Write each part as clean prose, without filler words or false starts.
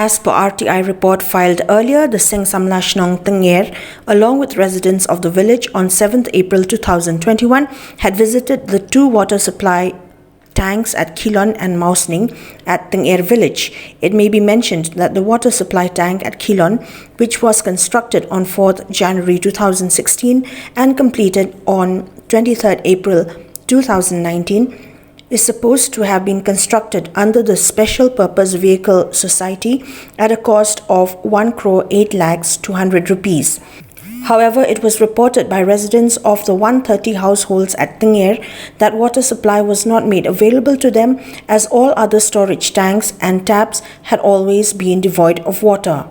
As per RTI report filed earlier, the Seng Samla Shnong Tynger'S, along with residents of the village on 7th April 2021, had visited the two water supply tanks at Khilon and MAWSNING at Tynger'S village. It may be mentioned that the water supply tank at Khilon, which was constructed on 4th January 2016 and completed on 23rd April 2019, is supposed to have been constructed under the Special Purpose Vehicle Society at a cost of 1 crore 8 lakhs 200 rupees. However, it was reported by residents of the 130 households at Tynger'S that water supply was not made available to them as all other storage tanks and taps had always been devoid of water.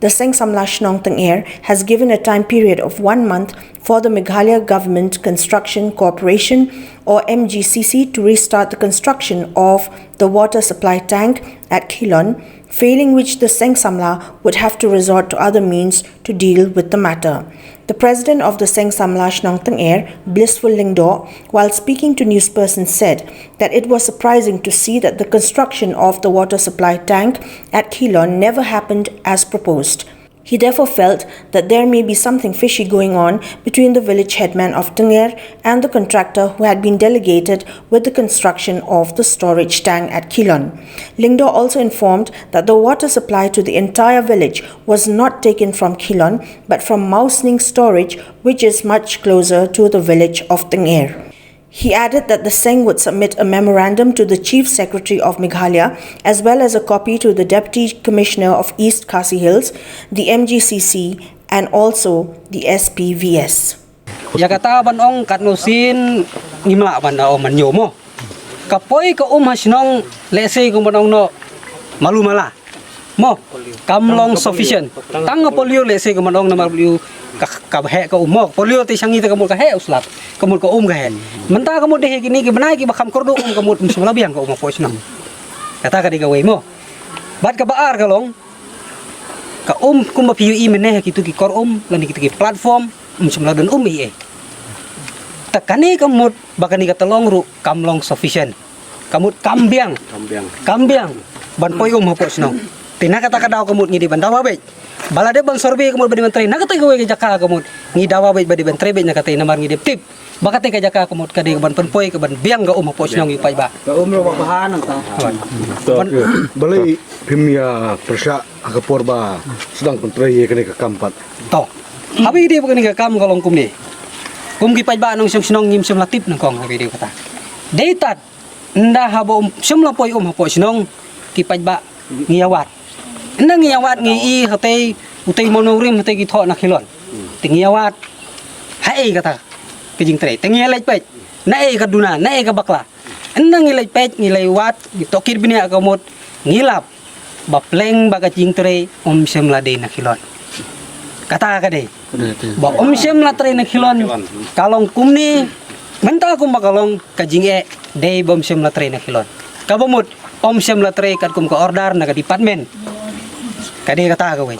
The Seng Samla Shnong Tynger'S has given a time period of 1 month for the Meghalaya Government Construction Corporation or Mgcc to restart the construction of the water supply tank at Khilon, failing which the Seng Samla would have to resort to other means to deal with the matter. The president of the Seng Samla Shnong Tynger'S, Blissful Lingdo, while speaking to newspersons said that it was surprising to see that the construction of the water supply tank at Khilon never happened as proposed. He therefore felt that there may be something fishy going on between the village headman of Tynger'S and the contractor who had been delegated with the construction of the storage tank at Khilon. Lingdo also informed that the water supply to the entire village was not taken from Khilon but from MAWSNING storage, which is much closer to the village of Tynger'S. He added that the Seng would submit a memorandum to the Chief Secretary of Meghalaya as well as a copy to the Deputy Commissioner of East Khasi Hills, the Mgcc and also the SPVS. Yakata banong katnusin ngimla banda o manyomo. Kapoy ka hasnong lese kung banong no malumala. Mo kamlong sufficient. Tanga polio lese kung banong na malio kabahe ka umok polio ti sangi ta kamul kahe uslap kamul ka kahe menta kamul dehe gini ki banai ki bakam kordo kamul semalabiang ka umok pois nang kata ka di gawai mo bat ka baar ka long ka kum mapiu i meneh kitu ki kor lani kitu ki platform semaladan i takani kamut bakani ka telong ru kamlong sufficient kamut kambiang ban poi pois nang tina kata daw kamut ngidi bandawa be balade bang sorbe kamut badi menteri nakata gawe ke jaka kamut ngidawa baik badi menteri be nakata namar ngidep tip bakate ke jaka kamut kadi ban penpoi ke ban biang ga pos nong ipai ba ga lo bahan ta balai pimia persa agapor ba sedang penteri kene ke kampat to abi di kene ke kam kalong kum ki pai ba nong nong ngim sem latip nang kong abi di kata deitat nda habo sem lapoi pos nong ki pai ba ngiyawat endang ngiyawat ngi hatay utay monorim hatay githo na Khilon tingiyawat hae kata kijing tre tingiyalay pet nae kaduna nae ka bakla endang ngilay pet ngilaywat gitokir binia kamot ngilap bapleng baga jing tre semla de na Khilon kata ka de ba semla tre na Khilon kalong kumni menta kum bakalong kajing de semla tre na Khilon kabamut semla tre kat kum ka order na ka department kadi kata ka we